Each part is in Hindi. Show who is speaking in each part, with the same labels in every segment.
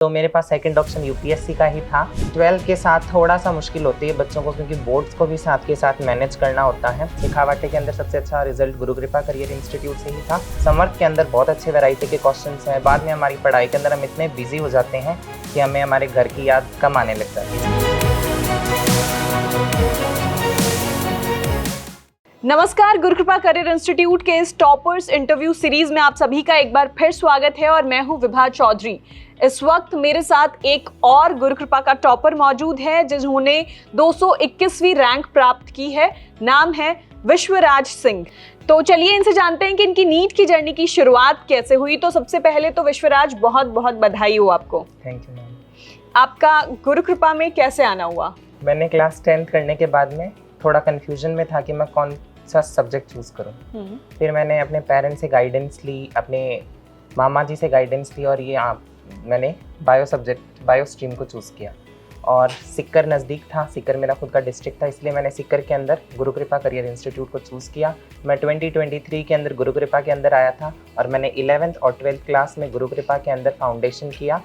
Speaker 1: तो मेरे पास सेकंड ऑप्शन यूपीएससी का ही था। 12 के साथ थोड़ा सा मुश्किल होती है बच्चों को, क्योंकि बोर्ड्स को भी साथ के साथ मैनेज करना होता है। सिखावाटे के अंदर सबसे अच्छा रिजल्ट गुरु कृपा करियर इंस्टीट्यूट से ही था। समर्थ के अंदर बहुत अच्छे वैरायटी के क्वेश्चंस हैं। बाद में हमारी पढ़ाई के अंदर हम इतने बिजी हो जाते हैं कि हमें हमारे घर की याद कम आने लग जाती है।
Speaker 2: नमस्कार, गुरु कृपा करियर इंस्टीट्यूट के इस टॉपर्स इंटरव्यू सीरीज में आप सभी का एक बार फिर स्वागत है और मैं हूं विभा चौधरी। इस वक्त मेरे साथ एक और गुरु कृपा का टॉपर मौजूद है जिन्होंने 221वीं रैंक प्राप्त की है। नाम है विश्वराज सिंह। तो चलिए इनसे जानते हैं कि इनकी नीट की जर्नी की शुरुआत कैसे हुई। तो सबसे पहले तो विश्वराज, बहुत बहुत बधाई हो आपको।
Speaker 1: Thank you ma'am.
Speaker 2: आपका गुरु कृपा में कैसे आना हुआ?
Speaker 1: मैंने क्लास 10th करने के बाद में थोड़ा कन्फ्यूजन में था कि मैं कौन सा सब्जेक्ट चूज़ करूं। फिर मैंने अपने पेरेंट्स से गाइडेंस ली, अपने मामा जी से गाइडेंस ली और मैंने बायो स्ट्रीम को चूज़ किया। और सिक्कर नज़दीक था, सिक्कर मेरा खुद का डिस्ट्रिक्ट था, इसलिए मैंने सिक्कर के अंदर गुरु कृपा करियर इंस्टीट्यूट को चूज़ किया। मैं 2023 के अंदर गुरु कृपा के अंदर आया था और मैंने 11th और 12th क्लास में गुरु कृपा के अंदर फाउंडेशन किया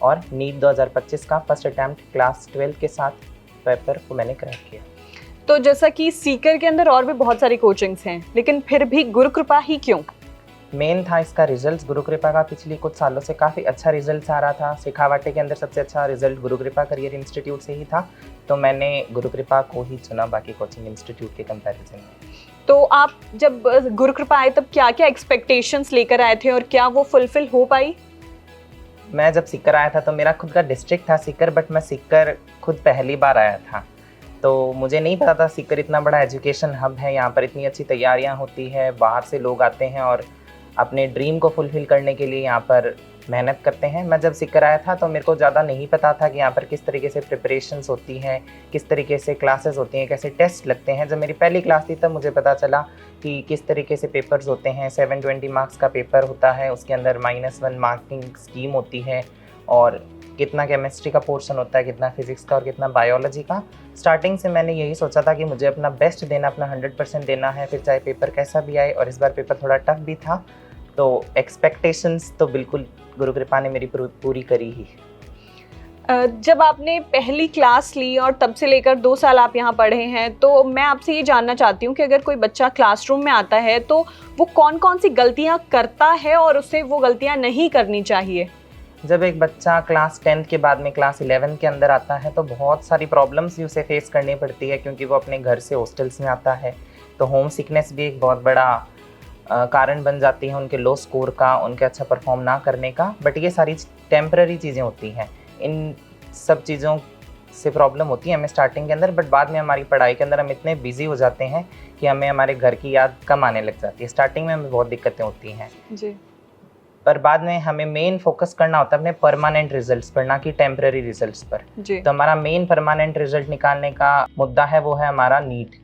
Speaker 1: और नीट 2025 का फर्स्ट अटैम्प्ट क्लास 12 के साथ पेपर को मैंने क्रैक किया।
Speaker 2: तो जैसा कि सीकर के अंदर और भी बहुत सारी कोचिंग्स हैं, लेकिन फिर भी गुरु कृपा ही क्यों?
Speaker 1: मेन था इसका रिजल्ट। गुरु कृपा का पिछले कुछ सालों से काफ़ी अच्छा रिजल्ट आ रहा था। सिखावाटे के अंदर सबसे अच्छा रिजल्ट गुरु कृपा करियर इंस्टीट्यूट से ही था, तो मैंने गुरु कृपा को ही चुना बाकी कोचिंग इंस्टीट्यूट के कंपैरिजन में।
Speaker 2: तो आप जब गुरु कृपा आए तब क्या क्या एक्सपेक्टेशंस लेकर आए थे और क्या वो फुलफिल हो पाई?
Speaker 1: मैं जब सिक्कर आया था तो मेरा खुद का डिस्ट्रिक्ट था सिक्कर, बट मैं सिक्कर खुद पहली बार आया था, तो मुझे नहीं पता था सिक्कर इतना बड़ा एजुकेशन हब है। यहाँ पर इतनी अच्छी तैयारियाँ होती है, बाहर से लोग आते हैं और अपने ड्रीम को फुलफ़िल करने के लिए यहाँ पर मेहनत करते हैं। मैं जब सिक्कर आया था तो मेरे को ज़्यादा नहीं पता था कि यहाँ पर किस तरीके से प्रिपरेशंस होती हैं, किस तरीके से क्लासेस होती हैं, कैसे टेस्ट लगते हैं। जब मेरी पहली क्लास थी तब मुझे पता चला कि किस तरीके से पेपर्स होते हैं। 720 मार्क्स का पेपर होता है, उसके अंदर -1 मार्किंग स्कीम होती है और कितना केमिस्ट्री का पोर्शन होता है, कितना फिजिक्स का और कितना बायोलॉजी का। स्टार्टिंग से मैंने यही सोचा था कि मुझे अपना बेस्ट देना, अपना 100% देना है, फिर चाहे पेपर कैसा भी आए। और इस बार पेपर थोड़ा टफ भी था, तो एक्सपेक्टेशंस तो बिल्कुल गुरु कृपा ने मेरी पूरी करी ही।
Speaker 2: जब आपने पहली क्लास ली और तब से लेकर 2 साल आप यहाँ पढ़े हैं, तो मैं आपसे ये जानना चाहती हूँ कि अगर कोई बच्चा क्लासरूम में आता है तो वो कौन कौन सी गलतियाँ करता है और उसे वो गलतियाँ नहीं करनी चाहिए?
Speaker 1: जब एक बच्चा क्लास 10th के बाद में क्लास 11 के अंदर आता है तो बहुत सारी प्रॉब्लम्स भी उसे फेस करनी पड़ती है, क्योंकि वो अपने घर से हॉस्टल्स में आता है। तो होम सिकनेस भी एक बहुत बड़ा कारण बन जाती है उनके लो स्कोर का, उनके अच्छा परफॉर्म ना करने का। बट ये सारी टेम्पररी चीज़ें होती हैं, इन सब चीज़ों से प्रॉब्लम होती है हमें स्टार्टिंग के अंदर, बट बाद में हमारी पढ़ाई के अंदर हम इतने बिजी हो जाते हैं कि हमें हमारे घर की याद कम आने लग जाती है। स्टार्टिंग में हमें बहुत दिक्कतें होती हैं
Speaker 2: जी,
Speaker 1: पर बाद में हमें मेन फोकस करना होता है अपने परमानेंट रिजल्ट्स पर, ना कि टेम्पररी रिजल्ट्स पर। तो हमारा मेन परमानेंट रिजल्ट निकालने का मुद्दा है वो है हमारा नीट,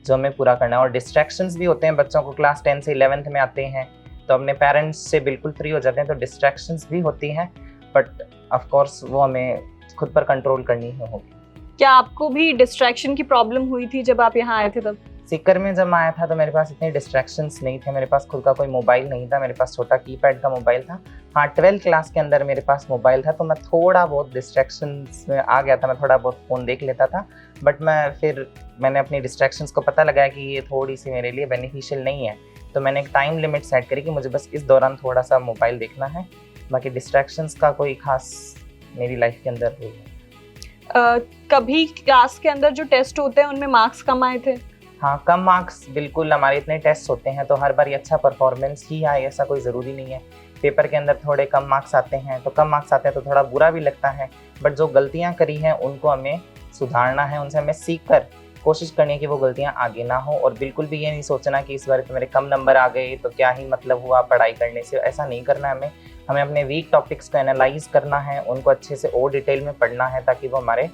Speaker 1: जो हमें पूरा करना है। और डिस्ट्रैक्शंस भी होते हैं बच्चों को, क्लास 10 से 11th में आते हैं तो अपने पेरेंट्स से बिल्कुल फ्री हो जाते हैं, तो डिस्ट्रैक्शंस भी होती हैं, बट ऑफ कोर्स वो हमें खुद पर कंट्रोल करनी होगी।
Speaker 2: क्या आपको भी डिस्ट्रैक्शन की प्रॉब्लम हुई थी जब आप यहाँ आए थे तब?
Speaker 1: सिक्कर में जब आया था तो मेरे पास इतने डिस्ट्रैक्शंस नहीं थे। मेरे पास खुद का कोई मोबाइल नहीं था, मेरे पास छोटा कीपैड का मोबाइल था। हाँ, 12th क्लास के अंदर मेरे पास मोबाइल था, तो मैं थोड़ा बहुत डिस्ट्रैक्शंस में आ गया था, मैं थोड़ा बहुत फ़ोन देख लेता था। बट मैंने अपनी डिस्ट्रैक्शंस को पता लगाया कि ये थोड़ी सी मेरे लिए बेनिफिशियल नहीं है, तो मैंने एक टाइम लिमिट सेट करी कि मुझे बस इस दौरान थोड़ा सा मोबाइल देखना है। बाकी डिस्ट्रैक्शंस का कोई खास मेरी लाइफ के अंदर हुई है।
Speaker 2: कभी क्लास के अंदर जो टेस्ट होते हैं उनमें मार्क्स कम आए थे?
Speaker 1: हाँ, कम मार्क्स बिल्कुल। हमारे इतने टेस्ट होते हैं तो हर बार अच्छा परफॉर्मेंस ही आए ऐसा कोई ज़रूरी नहीं है। पेपर के अंदर थोड़े कम मार्क्स आते हैं तो थोड़ा बुरा भी लगता है, बट जो गलतियाँ करी हैं उनको हमें सुधारना है, उनसे हमें सीख कर कोशिश करनी है कि वो गलतियाँ आगे ना हो। और बिल्कुल भी ये नहीं सोचना कि इस बार तो मेरे कम नंबर आ गए तो क्या ही मतलब हुआ पढ़ाई करने से, ऐसा नहीं करना है हमें अपने वीक टॉपिक्स को एनालाइज करना है, उनको अच्छे से और डिटेल में पढ़ना है ताकि वो हमारे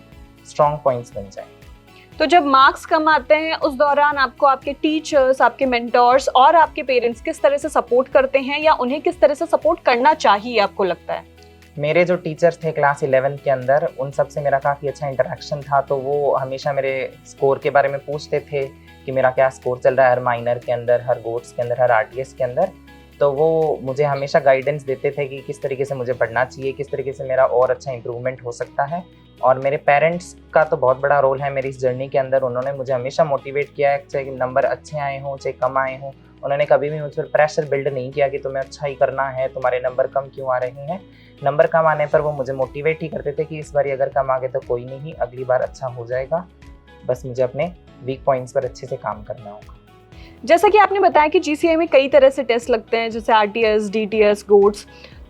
Speaker 1: स्ट्रॉन्ग पॉइंट्स बन जाए।
Speaker 2: तो जब मार्क्स कम आते हैं उस दौरान आपको आपके टीचर्स, आपके मेंटर्स और आपके पेरेंट्स किस तरह से सपोर्ट करते हैं या उन्हें किस तरह से सपोर्ट करना चाहिए आपको लगता है?
Speaker 1: मेरे जो टीचर्स थे क्लास 11 के अंदर, उन सब से मेरा काफ़ी अच्छा इंटरेक्शन था, तो वो हमेशा मेरे स्कोर के बारे में पूछते थे कि मेरा क्या स्कोर चल रहा है हर माइनर के अंदर, हर गोट्स के अंदर, हर आरटीएस के अंदर। तो वो मुझे हमेशा गाइडेंस देते थे कि किस तरीके से मुझे पढ़ना चाहिए, किस तरीके से मेरा और अच्छा इम्प्रूवमेंट हो सकता है। और मेरे पेरेंट्स का तो बहुत बड़ा रोल है मेरी इस जर्नी के अंदर। उन्होंने मुझे हमेशा मोटिवेट किया है, चाहे नंबर अच्छे आए हों चाहे कम आए हों। उन्होंने कभी भी मुझ पर प्रेशर बिल्ड नहीं किया कि तुम्हें अच्छा ही करना है, तुम्हारे नंबर कम क्यों आ रहे हैं। नंबर कम आने पर वो मुझे मोटिवेट ही करते थे कि इस बार अगर कम आ गए तो कोई नहीं, अगली बार अच्छा हो जाएगा, बस मुझे अपने वीक पॉइंट्स पर अच्छे से काम करना होगा।
Speaker 2: जैसा कि आपने बताया कि GCI में कई तरह से टेस्ट लगते हैं, जैसे RTS, DTS, GOATS,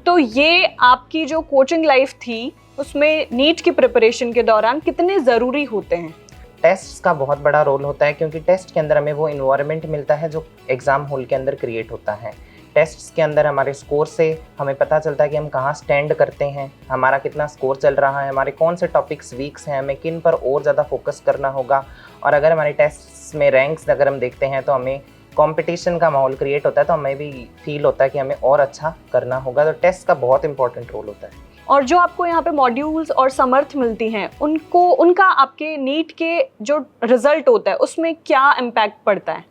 Speaker 2: तो ये आपकी जो कोचिंग लाइफ थी उसमें नीट की प्रिपरेशन के दौरान कितने ज़रूरी होते हैं?
Speaker 1: टेस्ट्स का बहुत बड़ा रोल होता है, क्योंकि टेस्ट के अंदर हमें वो इन्वायरमेंट मिलता है जो एग्ज़ाम हॉल के अंदर क्रिएट होता है। टेस्ट्स के अंदर हमारे स्कोर से हमें पता चलता है कि हम कहाँ स्टैंड करते हैं, हमारा कितना स्कोर चल रहा है, हमारे कौन से टॉपिक्स वीक्स हैं, हमें किन पर और ज़्यादा फोकस करना होगा। और अगर हमारे टेस्ट्स में रैंक्स अगर हम देखते हैं तो हमें कंपटीशन का माहौल क्रिएट होता है, तो हमें भी फील होता है कि हमें और अच्छा करना होगा। तो टेस्ट का बहुत इंपॉर्टेंट रोल होता है।
Speaker 2: और जो आपको यहाँ पे मॉड्यूल्स और समर्थ मिलती हैं, उनका आपके नीट के जो रिजल्ट होता है उसमें क्या इम्पैक्ट पड़ता है?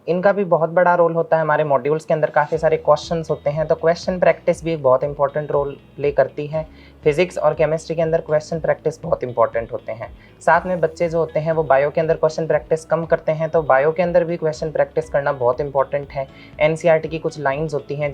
Speaker 1: इनका भी बहुत बड़ा रोल होता है। हमारे मॉड्यूल्स के अंदर काफ़ी सारे क्वेश्चंस होते हैं, तो क्वेश्चन प्रैक्टिस भी एक बहुत इंपॉर्टेंट रोल प्ले करती है। फिजिक्स और केमिस्ट्री के अंदर क्वेश्चन प्रैक्टिस बहुत इंपॉर्टेंट होते हैं। साथ में बच्चे जो होते हैं वो बायो के अंदर क्वेश्चन प्रैक्टिस कम करते हैं, तो बायो के अंदर भी क्वेश्चन प्रैक्टिस करना बहुत इंपॉर्टेंट है। NCERT की कुछ लाइन्स होती हैं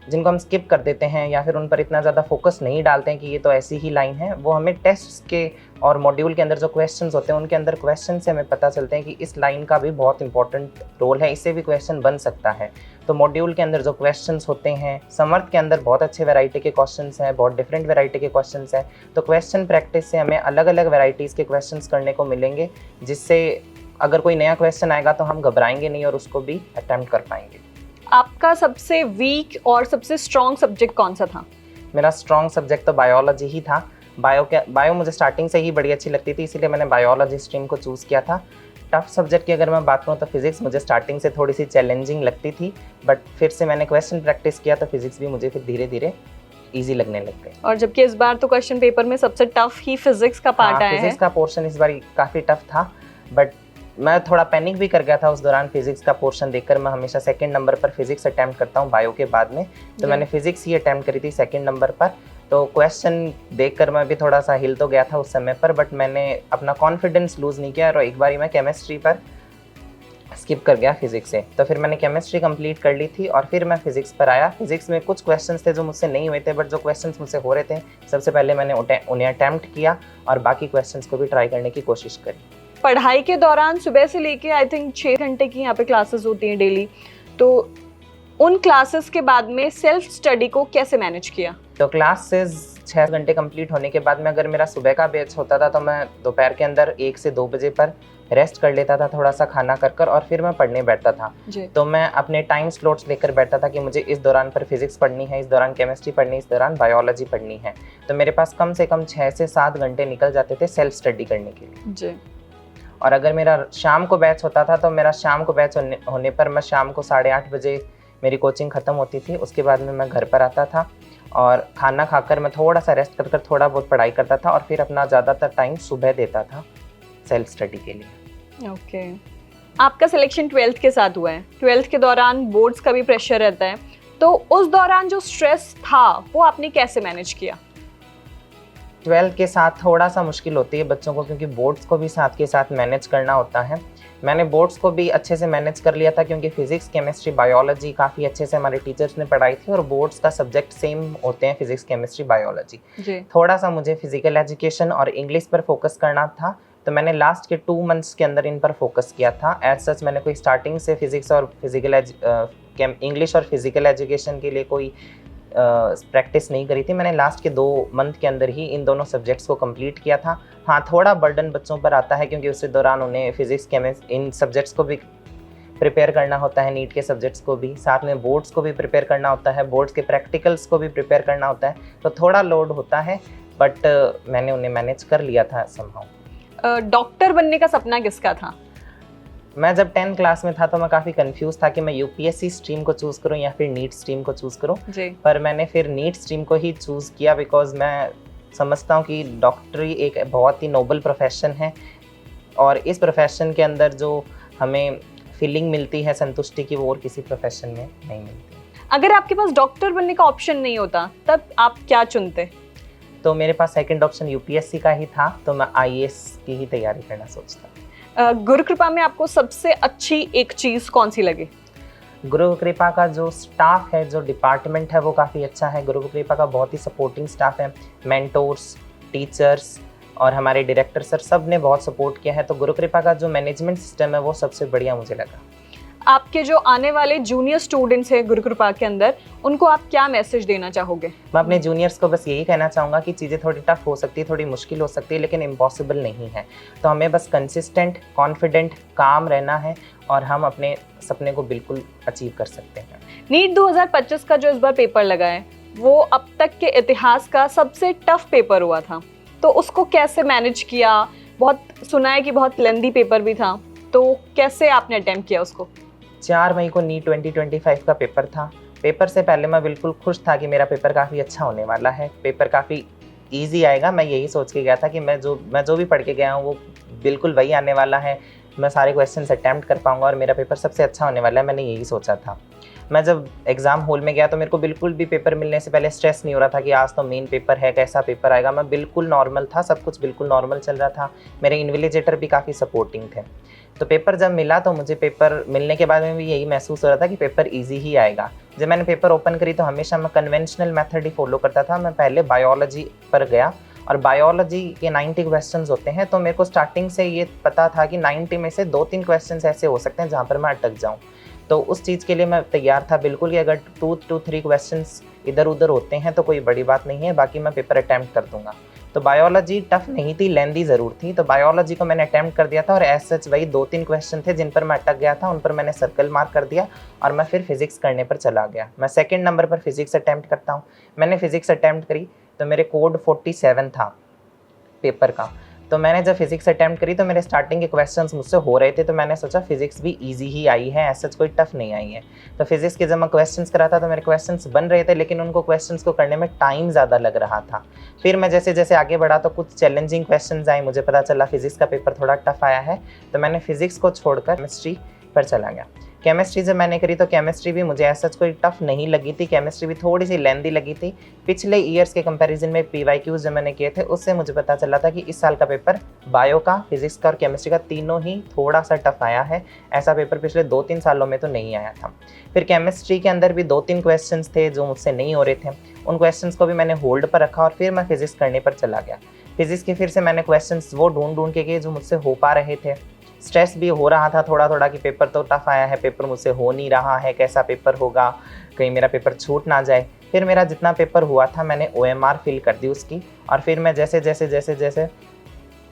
Speaker 1: जिनको हम स्किप कर देते हैं या फिर उन पर इतना ज़्यादा फोकस नहीं डालते हैं कि ये तो ऐसी ही लाइन है। वो हमें टेस्ट के और मॉड्यूल के अंदर जो क्वेश्चंस होते हैं उनके अंदर क्वेश्चन से हमें पता चलते हैं कि इस लाइन का भी बहुत इंपॉर्टेंट रोल है, इससे भी क्वेश्चन बन सकता है। तो मॉड्यूल के अंदर जो क्वेश्चंस होते हैं, समर्थ के अंदर बहुत अच्छे वैरायटी के क्वेश्चंस हैं, बहुत डिफरेंट वैरायटी के क्वेश्चंस हैं। तो क्वेश्चन प्रैक्टिस से हमें अलग अलग वैरायटीज़ के क्वेश्चंस करने को मिलेंगे, जिससे अगर कोई नया क्वेश्चन आएगा तो हम घबराएंगे नहीं और उसको भी अटैम्प्ट कर पाएंगे।
Speaker 2: आपका सबसे वीक और सबसे स्ट्रॉन्ग सब्जेक्ट कौन सा था?
Speaker 1: मेरा स्ट्रॉन्ग सब्जेक्ट तो बायोलॉजी ही था। बायो मुझे स्टार्टिंग से ही बड़ी अच्छी लगती थी, इसीलिए मैंने बायोलॉजी स्ट्रीम को चूज़ किया था। टफ सब्जेक्ट की अगर मैं बात करूँ तो फिज़िक्स मुझे स्टार्टिंग से थोड़ी सी चैलेंजिंग लगती थी, बट फिर से मैंने क्वेश्चन प्रैक्टिस किया तो फिज़िक्स भी मुझे फिर धीरे धीरे ईजी लगने लग गई।
Speaker 2: और जबकि इस बार तो क्वेश्चन पेपर में सबसे टफ ही फिजिक्स का पार्ट आया है।
Speaker 1: फिजिक्स का पोर्शन इस बार काफ़ी टफ था, बट मैं थोड़ा पैनिक भी कर गया था उस दौरान। फिजिक्स का पोर्शन देखकर मैं हमेशा सेकंड नंबर पर फिजिक्स अटैम्प्ट करता हूँ बायो के बाद में, तो मैंने फिजिक्स ही अटैम्प्ट करी थी सेकंड नंबर पर। तो क्वेश्चन देखकर मैं भी थोड़ा सा हिल तो गया था उस समय पर, बट मैंने अपना कॉन्फिडेंस लूज़ नहीं किया और एक बारी मैं केमिस्ट्री पर स्किप कर गया फिजिक्स से। तो फिर मैंने केमिस्ट्री कंप्लीट कर ली थी और फिर मैं फिजिक्स पर आया। फिजिक्स में कुछ क्वेश्चंस थे जो मुझसे नहीं हुए थे, बट जो क्वेश्चंस मुझसे हो रहे थे सबसे पहले मैंने उन्हें अटैम्प्ट किया और बाकी क्वेश्चंस को भी ट्राई करने की कोशिश करी।
Speaker 2: पढ़ाई के दौरान सुबह से लेके आई थिंक 6 घंटे की यहाँ पे क्लासेस होती हैं डेली, तो उन क्लासेस के बाद में सेल्फ स्टडी को कैसे मैनेज किया?
Speaker 1: तो क्लासेस 6 घंटे कंप्लीट होने के बाद में अगर मेरा सुबह का बैच होता था तो मैं दोपहर के अंदर 1 से 2 बजे पर रेस्ट कर लेता था, थोड़ा सा खाना कर और फिर मैं पढ़ने बैठता था। तो मैं अपने टाइम स्लॉट्स लेकर बैठता था कि मुझे इस दौरान पर फिजिक्स पढ़नी है, इस दौरान केमिस्ट्री पढ़नी है, इस दौरान बायोलॉजी पढ़नी है। तो मेरे पास कम से कम 6 से 7 घंटे निकल जाते थे सेल्फ स्टडी करने के लिए
Speaker 2: जी।
Speaker 1: और अगर मेरा शाम को बैच होता था तो मेरा शाम को बैच होने पर मैं शाम को 8:30 बजे मेरी कोचिंग ख़त्म होती थी। उसके बाद में मैं घर पर आता था और खाना खाकर मैं थोड़ा सा रेस्ट कर थोड़ा बहुत पढ़ाई करता था और फिर अपना ज़्यादातर टाइम सुबह देता था सेल्फ स्टडी के लिए।
Speaker 2: ओके। आपका सिलेक्शन 12th के साथ हुआ है। 12th के दौरान बोर्ड्स का भी प्रेशर रहता है, तो उस दौरान जो स्ट्रेस था वो आपने कैसे मैनेज किया?
Speaker 1: 12th के साथ थोड़ा सा मुश्किल होती है बच्चों को, क्योंकि बोर्ड्स को भी साथ के साथ मैनेज करना होता है। मैंने बोर्ड्स को भी अच्छे से मैनेज कर लिया था, क्योंकि फिजिक्स केमिस्ट्री बायोलॉजी काफ़ी अच्छे से हमारे टीचर्स ने पढ़ाई थी और बोर्ड्स का सब्जेक्ट सेम होते हैं फिजिक्स केमिस्ट्री बायोलॉजी। थोड़ा सा मुझे फिजिकल एजुकेशन और इंग्लिश पर फोकस करना था, तो मैंने लास्ट के 2 मंथ्स के अंदर इन पर फोकस किया था। एज सच मैंने कोई स्टार्टिंग से फिजिक्स और इंग्लिश और फिजिकल एजुकेशन के लिए कोई प्रैक्टिस नहीं करी थी। मैंने लास्ट के 2 मंथ के अंदर ही इन दोनों सब्जेक्ट्स को कंप्लीट किया था। हाँ, थोड़ा बर्डन बच्चों पर आता है, क्योंकि उसी दौरान उन्हें फिजिक्स केमिस्ट्री इन सब्जेक्ट्स को भी प्रिपेयर करना होता है, नीट के सब्जेक्ट्स को भी, साथ में बोर्ड्स को भी प्रिपेयर करना होता है, बोर्ड्स के प्रैक्टिकल्स को भी प्रिपेयर करना होता है, तो थोड़ा लोड होता है, बट मैंने उन्हें मैनेज कर लिया था समहाउ।
Speaker 2: डॉक्टर बनने का सपना किसका था?
Speaker 1: मैं जब 10th क्लास में था तो मैं काफ़ी कंफ्यूज था कि मैं यूपीएससी स्ट्रीम को चूज़ करूं या फिर नीट स्ट्रीम को चूज़ करूं, पर मैंने फिर नीट स्ट्रीम को ही चूज़ किया, बिकॉज मैं समझता हूं कि डॉक्टरी एक बहुत ही नोबल प्रोफेशन है और इस प्रोफेशन के अंदर जो हमें फीलिंग मिलती है संतुष्टि की, वो और किसी प्रोफेशन में नहीं मिलती।
Speaker 2: अगर आपके पास डॉक्टर बनने का ऑप्शन नहीं होता तब आप क्या चुनते?
Speaker 1: तो मेरे पास सेकंड ऑप्शन यूपीएससी का ही था, तो मैं आईएएस की ही तैयारी करना सोचता।
Speaker 2: गुरु कृपा में आपको सबसे अच्छी एक चीज़ कौन सी लगी?
Speaker 1: गुरु कृपा का जो स्टाफ है, जो डिपार्टमेंट है, वो काफ़ी अच्छा है। गुरु कृपा का बहुत ही सपोर्टिंग स्टाफ है, मेंटोर्स, टीचर्स और हमारे डायरेक्टर सर, सब ने बहुत सपोर्ट किया है। तो गुरु कृपा का जो मैनेजमेंट सिस्टम है वो सबसे बढ़िया मुझे लगा।
Speaker 2: आपके जो आने वाले जूनियर स्टूडेंट्स हैं गुरु कृपा के अंदर, उनको आप क्या मैसेज देना चाहोगे?
Speaker 1: मैं अपने जूनियर्स को बस यही कहना चाहूँगा कि चीज़ें थोड़ी टफ हो सकती है, थोड़ी मुश्किल हो सकती है, लेकिन इम्पॉसिबल नहीं है। तो हमें बस कंसिस्टेंट, कॉन्फिडेंट, काम रहना है और हम अपने सपने को बिल्कुल अचीव कर सकते हैं।
Speaker 2: नीट 2025 का जो इस बार पेपर लगा है वो अब तक के इतिहास का सबसे टफ पेपर हुआ था, तो उसको कैसे मैनेज किया? बहुत सुना है कि बहुत लेंदी पेपर भी था, तो कैसे आपने अटेम्प्ट किया उसको?
Speaker 1: 4 मई को नीट 2025 का पेपर था। पेपर से पहले मैं बिल्कुल खुश था कि मेरा पेपर काफ़ी अच्छा होने वाला है, पेपर काफ़ी ईजी आएगा। मैं यही सोच के गया था कि मैं जो भी पढ़ के गया हूँ वो बिल्कुल वही आने वाला है, मैं सारे क्वेश्चंस अटैम्प्ट कर पाऊंगा और मेरा पेपर सबसे अच्छा होने वाला है, मैंने यही सोचा था। मैं जब एग्ज़ाम हॉल में गया तो मेरे को बिल्कुल भी पेपर मिलने से पहले स्ट्रेस नहीं हो रहा था कि आज तो मेन पेपर है, कैसा पेपर आएगा। मैं बिल्कुल नॉर्मल था, सब कुछ बिल्कुल नॉर्मल चल रहा था। मेरे इन्विजिलेटर भी काफ़ी सपोर्टिंग थे। तो पेपर जब मिला तो मुझे पेपर मिलने के बाद में भी यही महसूस हो रहा था कि पेपर ईजी ही आएगा। जब मैंने पेपर ओपन करी तो हमेशा मैं कन्वेंशनल मेथड ही फॉलो करता था। मैं पहले बायोलॉजी पर गया और बायोलॉजी के 90 क्वेश्चंस होते हैं, तो मेरे को स्टार्टिंग से ये पता था कि 90 में से 2-3 क्वेश्चंस ऐसे हो सकते हैं जहाँ पर मैं अटक जाऊँ। तो उस चीज़ के लिए मैं तैयार था बिल्कुल कि अगर 2-3 क्वेश्चंस इधर उधर होते हैं तो कोई बड़ी बात नहीं है, बाकी मैं पेपर अटैम्प्ट कर दूंगा। तो बायोलॉजी टफ नहीं थी, लेंदी ज़रूर थी, तो बायोलॉजी को मैंने अटैम्प्ट कर दिया था और एज सच वही 2-3 क्वेश्चन थे जिन पर मैं अटक गया था, उन पर मैंने सर्कल मार्क कर दिया और मैं फिर फिजिक्स करने पर चला गया। मैं सेकंड नंबर पर फिजिक्स अटैम्प्ट करता हूँ। मैंने फिजिक्स अटैम्प्ट करी तो मेरे कोड 47 था पेपर का। तो मैंने जब फिजिक्स अटैम्प्ट करी तो मेरे स्टार्टिंग के क्वेश्चंस मुझसे हो रहे थे, तो मैंने सोचा फिजिक्स भी इजी ही आई है, ऐसा कोई टफ नहीं आई है। तो फिजिक्स के जब मैं क्वेश्चंस कराता तो मेरे क्वेश्चंस बन रहे थे, लेकिन उनको क्वेश्चंस को करने में टाइम ज़्यादा लग रहा था। फिर मैं जैसे जैसे आगे बढ़ा तो कुछ चैलेंजिंग क्वेश्चंस आए, मुझे पता चला फिजिक्स का पेपर थोड़ा टफ आया है, तो मैंने फिजिक्स को छोड़कर केमिस्ट्री पर चला गया। केमिस्ट्री जब मैंने करी तो केमिस्ट्री भी मुझे ऐसा कोई टफ नहीं लगी थी, केमिस्ट्री भी थोड़ी सी लेंदी लगी थी। पिछले ईयर्स के कंपैरिजन में पीवाईक्यूज जो मैंने किए थे उससे मुझे पता चला था कि इस साल का पेपर बायो का, फिजिक्स का और केमिस्ट्री का तीनों ही थोड़ा सा टफ आया है। ऐसा पेपर पिछले 2-3 सालों में तो नहीं आया था। फिर केमिस्ट्री के अंदर भी 2-3 क्वेश्चंस थे जो मुझसे नहीं हो रहे थे, उन क्वेश्चंस को भी मैंने होल्ड पर रखा और फिर मैं फिजिक्स करने पर चला गया। फिजिक्स के फिर से मैंने क्वेश्चंस वो ढूंढ के किए जो मुझसे हो पा रहे थे। स्ट्रेस भी हो रहा था थोड़ा थोड़ा कि पेपर तो टफ आया है, पेपर मुझसे हो नहीं रहा है, कैसा पेपर होगा, कहीं मेरा पेपर छूट ना जाए। फिर मेरा जितना पेपर हुआ था मैंने OMR फिल कर दी उसकी, और फिर मैं जैसे जैसे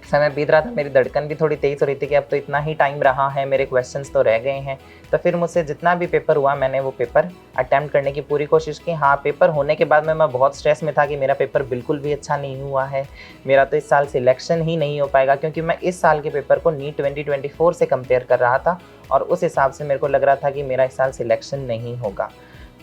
Speaker 1: समय बीत रहा था मेरी धड़कन भी थोड़ी तेज़ हो रही थी कि अब तो इतना ही टाइम रहा है, मेरे क्वेश्चंस तो रह गए हैं। तो फिर मुझसे जितना भी पेपर हुआ मैंने वो पेपर अटैम्प्ट करने की पूरी कोशिश की। हाँ, पेपर होने के बाद में मैं बहुत स्ट्रेस में था कि मेरा पेपर बिल्कुल भी अच्छा नहीं हुआ है, मेरा तो इस साल सिलेक्शन ही नहीं हो पाएगा, क्योंकि मैं इस साल के पेपर को नीट 2024 से कंपेयर कर रहा था और उस हिसाब से मेरे को लग रहा था कि मेरा इस साल सिलेक्शन नहीं होगा।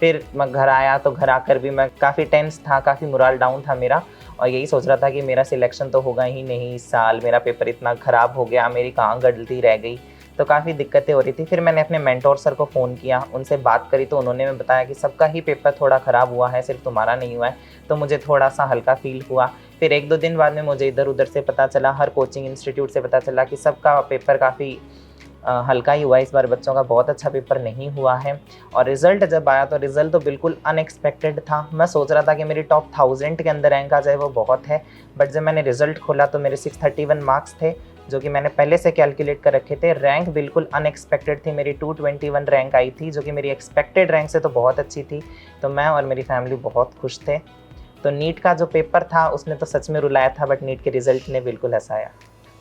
Speaker 1: फिर मैं घर आया तो घर आकर भी मैं काफ़ी टेंस था, काफ़ी मोरल डाउन था मेरा, और यही सोच रहा था कि मेरा सिलेक्शन तो होगा ही नहीं इस साल, मेरा पेपर इतना ख़राब हो गया, मेरी कहाँ गलती रह गई। तो काफ़ी दिक्कतें हो रही थी। फिर मैंने अपने मेंटोर सर को फ़ोन किया, उनसे बात करी तो उन्होंने बताया कि सबका ही पेपर थोड़ा ख़राब हुआ है, सिर्फ तुम्हारा नहीं हुआ है। तो मुझे थोड़ा सा हल्का फील हुआ। फिर 1-2 दिन बाद में मुझे इधर उधर से पता चला, हर कोचिंग इंस्टीट्यूट से पता चला कि सबका पेपर काफ़ी हल्का ही हुआ, इस बार बच्चों का बहुत अच्छा पेपर नहीं हुआ है। और रिज़ल्ट जब आया तो रिज़ल्ट तो बिल्कुल अनएक्सपेक्टेड था। मैं सोच रहा था कि मेरी टॉप 1000 के अंदर रैंक आ जाए वो बहुत है, बट जब मैंने रिज़ल्ट खोला तो मेरे 631 मार्क्स थे, जो कि मैंने पहले से कैलकुलेट कर रखे थे। रैंक बिल्कुल अनएक्सपेक्टेड थी, मेरी 221 रैंक आई थी, जो कि मेरी एक्सपेक्टेड रैंक से तो बहुत अच्छी थी। तो मैं और मेरी फैमिली बहुत खुश थे। तो नीट का जो पेपर था उसने तो सच में रुलाया था, बट नीट के रिज़ल्ट ने बिल्कुल हंसाया।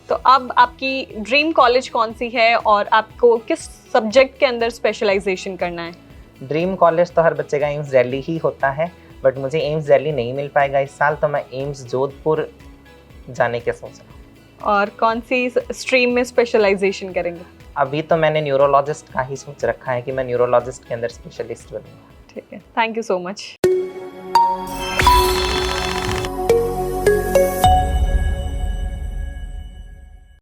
Speaker 2: तो अब आपकी ड्रीम कॉलेज कौन सी है और आपको किस सब्जेक्ट के अंदर स्पेशलाइजेशन करना है?
Speaker 1: ड्रीम कॉलेज तो हर बच्चे का एम्स दिल्ली ही होता है, बट मुझे एम्स दिल्ली नहीं मिल पाएगा इस साल, तो मैं एम्स जोधपुर जाने के सोच रहा हूँ।
Speaker 2: और कौन सी स्ट्रीम में स्पेशलाइजेशन करेंगे?
Speaker 1: अभी तो मैंने न्यूरोलॉजिस्ट का ही सोच रखा है कि मैं न्यूरोलॉजिस्ट के अंदर स्पेशलिस्ट बनूंगा।
Speaker 2: ठीक है, थैंक यू सो मच।